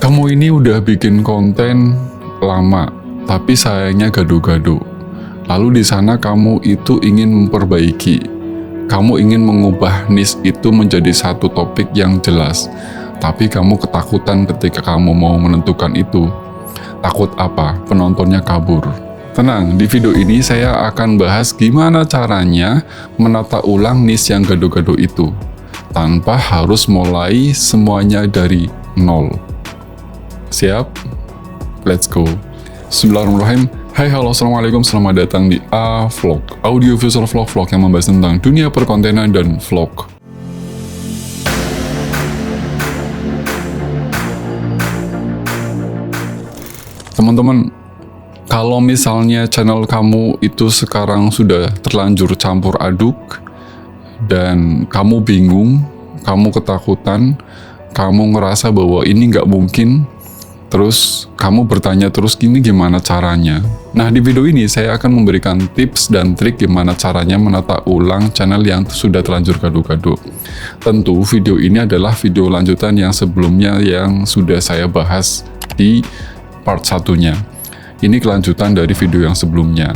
Kamu ini udah bikin konten lama, tapi sayangnya gado-gado. Lalu di sana kamu itu ingin memperbaiki. Kamu ingin mengubah niche itu menjadi satu topik yang jelas. Tapi kamu ketakutan ketika kamu mau menentukan itu. Takut apa? Penontonnya kabur. Tenang, di video ini saya akan bahas gimana caranya menata ulang niche yang gado-gado itu. Tanpa harus mulai semuanya dari nol. Siap? Let's go. Bismillahirrahmanirrahim. Hai, halo, assalamualaikum, selamat datang di A-Vlog, audio visual vlog-vlog yang membahas tentang dunia perkontenan dan vlog. Teman-teman, kalau misalnya channel kamu itu sekarang sudah terlanjur campur aduk, dan kamu bingung, kamu ketakutan, kamu ngerasa bahwa ini nggak mungkin, terus kamu bertanya terus gini gimana caranya. Nah, di video ini saya akan memberikan tips dan trik gimana caranya menata ulang channel yang sudah terlanjur gado-gado. Tentu video ini adalah video lanjutan yang sebelumnya yang sudah saya bahas di part satunya. Ini kelanjutan dari video yang sebelumnya.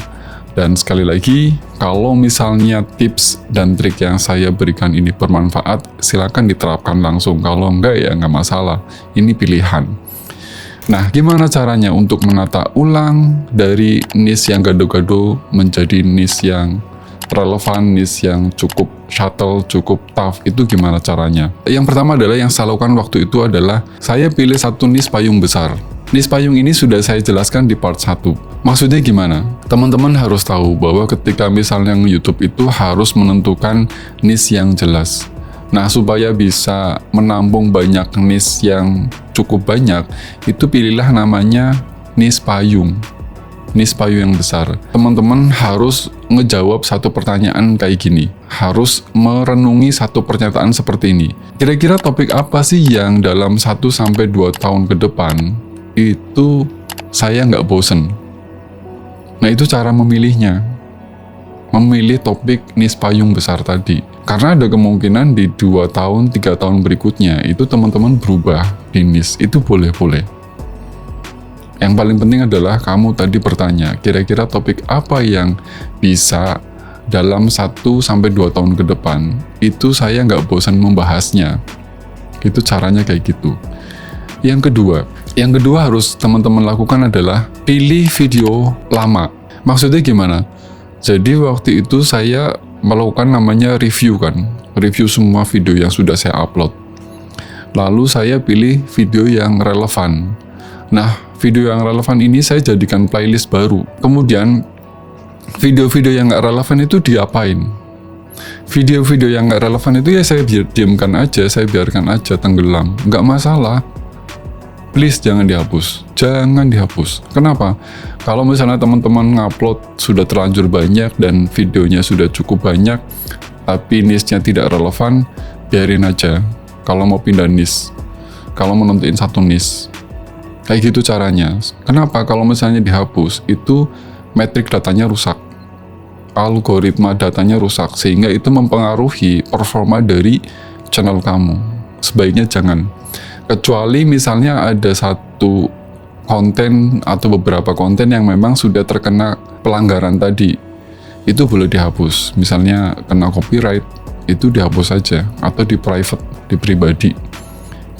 Dan sekali lagi, kalau misalnya tips dan trik yang saya berikan ini bermanfaat, silakan diterapkan langsung. Kalau enggak ya nggak masalah, ini pilihan. Nah, gimana caranya untuk menata ulang dari niche yang gado-gado menjadi niche yang relevan, niche yang cukup shuttle, cukup tough, itu gimana caranya? Yang pertama adalah yang saya lakukan waktu itu adalah saya pilih satu niche payung besar. Niche payung ini sudah saya jelaskan di part 1. Maksudnya gimana? Teman-teman harus tahu bahwa ketika misalnya YouTube itu harus menentukan niche yang jelas. Nah, supaya bisa menampung banyak niche yang cukup banyak, itu pilihlah namanya niche payung. Niche payung yang besar. Teman-teman harus ngejawab satu pertanyaan kayak gini. Harus merenungi satu pernyataan seperti ini. Kira-kira topik apa sih yang dalam 1-2 tahun ke depan itu saya nggak bosen? Nah, itu cara memilihnya. Memilih topik niche payung besar tadi. Karena ada kemungkinan di 2 tahun, 3 tahun berikutnya itu teman-teman berubah di niche. Itu boleh-boleh. Yang paling penting adalah kamu tadi bertanya, kira-kira topik apa yang bisa dalam 1-2 tahun ke depan itu saya nggak bosan membahasnya. Itu caranya kayak gitu. Yang kedua harus teman-teman lakukan adalah pilih video lama. Maksudnya gimana? Jadi waktu itu saya melakukan namanya review review semua video yang sudah saya upload. Lalu saya pilih video yang relevan. Nah, video yang relevan ini saya jadikan playlist baru. Kemudian video-video yang nggak relevan itu diapain? Video-video yang nggak relevan itu ya saya diamkan aja, saya biarkan aja tenggelam, nggak masalah. Please jangan dihapus, jangan dihapus. Kenapa? Kalau misalnya teman-teman ngupload sudah terlanjur banyak dan videonya sudah cukup banyak, tapi niche-nya tidak relevan, biarin aja. Kalau mau pindah niche, kalau mau nentuin satu niche, kayak gitu caranya. Kenapa? Kalau misalnya dihapus, itu metrik datanya rusak, algoritma datanya rusak, sehingga itu mempengaruhi performa dari channel kamu. Sebaiknya jangan. Kecuali misalnya ada satu konten atau beberapa konten yang memang sudah terkena pelanggaran tadi, itu boleh dihapus. Misalnya kena copyright, itu dihapus saja, atau di private, di pribadi,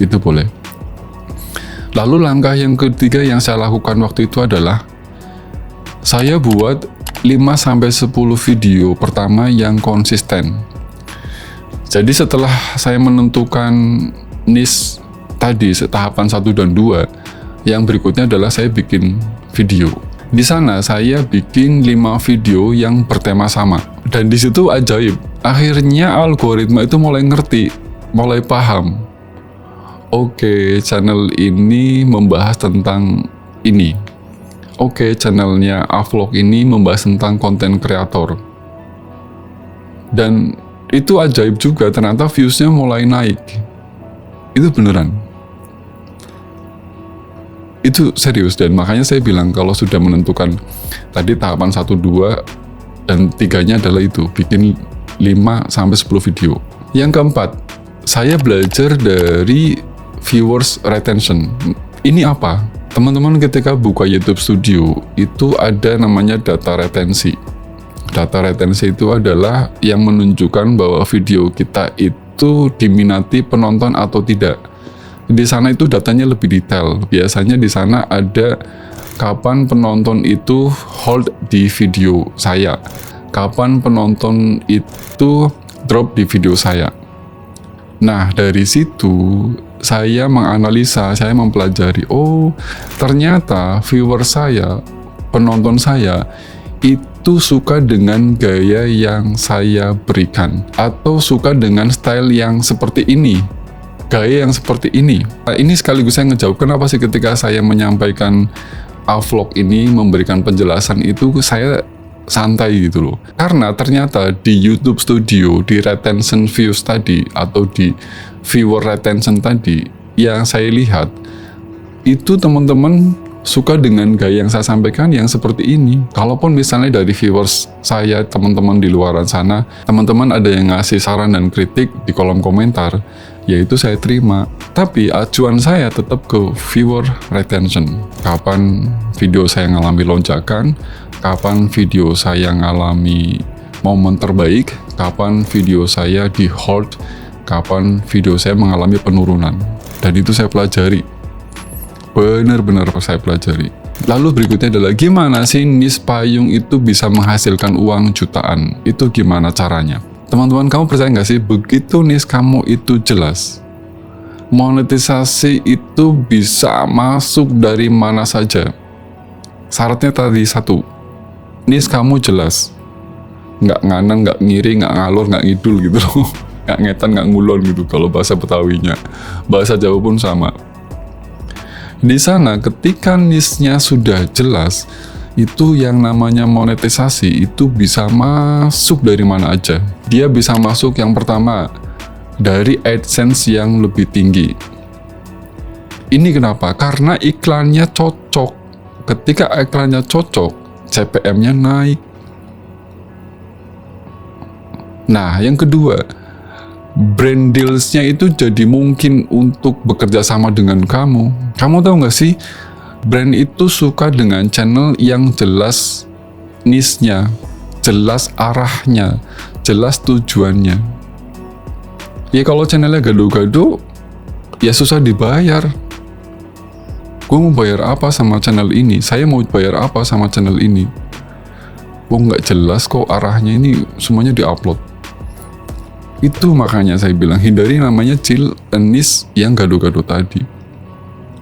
itu boleh. Lalu langkah yang ketiga yang saya lakukan waktu itu adalah saya buat 5-10 video pertama yang konsisten. Jadi setelah saya menentukan niche tadi tahapan 1 dan 2, yang berikutnya adalah saya bikin video. Di sana saya bikin 5 video yang bertema sama. Dan di situ ajaib. Akhirnya algoritma itu mulai ngerti, mulai paham. Oke, channel ini membahas tentang ini. Oke, channelnya A-Vlog ini membahas tentang konten kreator. Dan itu ajaib juga, ternyata views-nya mulai naik. Itu beneran. Itu serius, dan makanya saya bilang kalau sudah menentukan tadi tahapan 1, 2, dan 3-nya adalah itu, bikin 5-10 video. Yang keempat, saya belajar dari viewers retention. Ini apa? Teman-teman ketika buka YouTube Studio, itu ada namanya data retensi. Data retensi itu adalah yang menunjukkan bahwa video kita itu diminati penonton atau tidak. Di sana itu datanya lebih detail. Biasanya di sana ada kapan penonton itu hold di video saya, kapan penonton itu drop di video saya. Nah, dari situ saya menganalisa, saya mempelajari, oh ternyata viewer saya, penonton saya itu suka dengan gaya yang saya berikan, atau suka dengan style yang seperti ini, gaya yang seperti ini. Nah, ini sekaligus saya ngejawab kenapa sih ketika saya menyampaikan vlog ini, memberikan penjelasan itu saya santai gitu loh. Karena ternyata di YouTube Studio, di retention views tadi, atau di viewer retention tadi, yang saya lihat, itu teman-teman suka dengan gaya yang saya sampaikan yang seperti ini. Kalaupun misalnya dari viewers saya, teman-teman di luar sana, teman-teman ada yang ngasih saran dan kritik di kolom komentar, yaitu saya terima. Tapi acuan saya tetap ke viewer retention. Kapan video saya ngalami lonjakan, kapan video saya ngalami momen terbaik, kapan video saya di hold, kapan video saya mengalami penurunan. Dan itu saya pelajari. Benar-benar saya pelajari. Lalu berikutnya adalah gimana sih niche payung itu bisa menghasilkan uang jutaan? Itu gimana caranya? Teman-teman, kamu percaya nggak sih begitu niche kamu itu jelas, monetisasi itu bisa masuk dari mana saja. Syaratnya tadi satu, niche kamu jelas, nggak nganan, nggak ngiri, nggak ngalor, nggak ngidul gitu loh, nggak ngetan, nggak ngulon gitu kalau bahasa Betawinya. Bahasa Jawa pun sama. Di sana ketika niche-nya sudah jelas, itu yang namanya monetisasi itu bisa masuk dari mana aja. Dia bisa masuk yang pertama dari AdSense yang lebih tinggi. Ini kenapa? Karena iklannya cocok. Ketika iklannya cocok, CPM-nya naik. Nah, yang kedua, brand deals-nya itu jadi mungkin untuk bekerja sama dengan kamu. Kamu tahu nggak sih, brand itu suka dengan channel yang jelas niche-nya, jelas arahnya, jelas tujuannya. Ya kalau channelnya gado-gado, ya susah dibayar. Gue mau bayar apa sama channel ini? Saya mau bayar apa sama channel ini? Gue nggak jelas kok arahnya, ini semuanya diupload. Itu makanya saya bilang hindari namanya niche yang gado-gado tadi.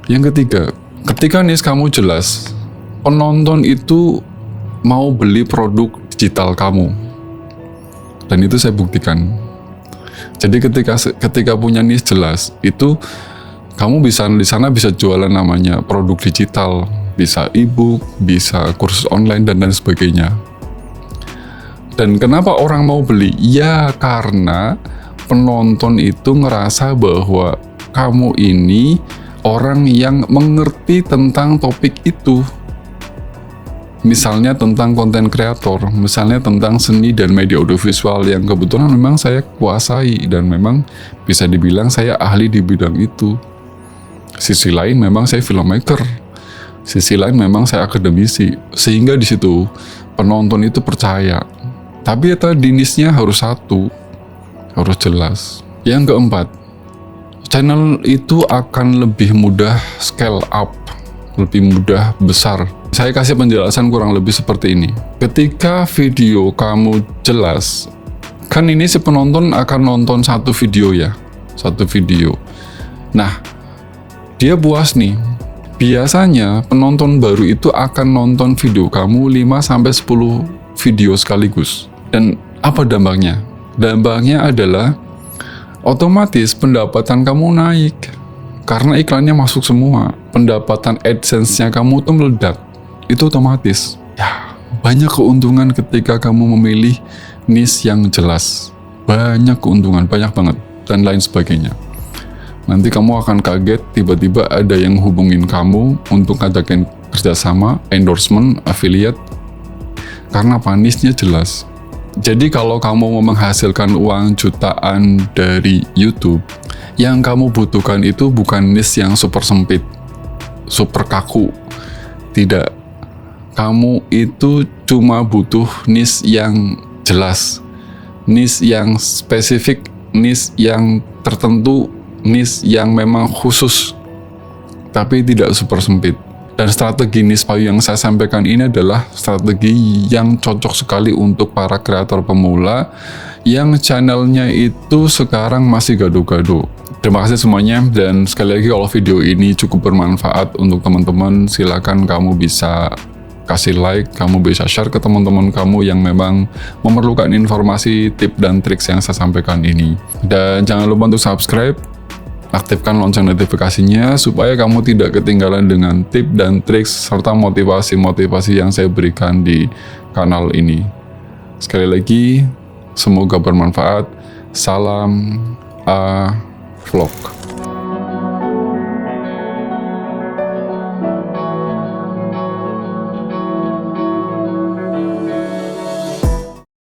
Yang ketiga, ketika niche kamu jelas, penonton itu mau beli produk digital kamu. Dan itu saya buktikan. Jadi ketika punya niche jelas, itu kamu bisa di sana bisa jualan namanya produk digital, bisa e-book, bisa kursus online dan sebagainya. Dan kenapa orang mau beli? Ya karena penonton itu ngerasa bahwa kamu ini orang yang mengerti tentang topik itu. Misalnya tentang konten kreator, misalnya tentang seni dan media audiovisual yang kebetulan memang saya kuasai dan memang bisa dibilang saya ahli di bidang itu. Sisi lain memang saya filmmaker, sisi lain memang saya akademisi, sehingga di situ penonton itu percaya. Tapi ya tadi niche-nya harus satu, harus jelas. Yang keempat, channel itu akan lebih mudah scale up, lebih mudah besar. Saya kasih penjelasan kurang lebih seperti ini. Ketika video kamu jelas, kan ini si penonton akan nonton satu video ya, satu video. Nah, dia puas nih. Biasanya penonton baru itu akan nonton video kamu 5-10 video sekaligus. Dan apa dampaknya? Dampaknya adalah otomatis pendapatan kamu naik. Karena iklannya masuk semua. Pendapatan AdSense-nya kamu tuh meledak. Itu otomatis. Ya, banyak keuntungan ketika kamu memilih niche yang jelas. Banyak keuntungan, banyak banget. Dan lain sebagainya. Nanti kamu akan kaget tiba-tiba ada yang hubungin kamu untuk ngajakin kerjasama, endorsement, affiliate. Karena apa? Niche-nya jelas. Jadi kalau kamu mau menghasilkan uang jutaan dari YouTube, yang kamu butuhkan itu bukan niche yang super sempit, super kaku. Tidak. Kamu itu cuma butuh niche yang jelas, niche yang spesifik, niche yang tertentu, niche yang memang khusus, tapi tidak super sempit. Dan strategi niche payu yang saya sampaikan ini adalah strategi yang cocok sekali untuk para kreator pemula yang channelnya itu sekarang masih gado-gado. Terima kasih semuanya, dan sekali lagi kalau video ini cukup bermanfaat untuk teman-teman, silakan kamu bisa kasih like, kamu bisa share ke teman-teman kamu yang memang memerlukan informasi, tips, dan triks yang saya sampaikan ini. Dan jangan lupa untuk subscribe, aktifkan lonceng notifikasinya supaya kamu tidak ketinggalan dengan tips dan triks serta motivasi-motivasi yang saya berikan di kanal ini. Sekali lagi, semoga bermanfaat. Salam vlog.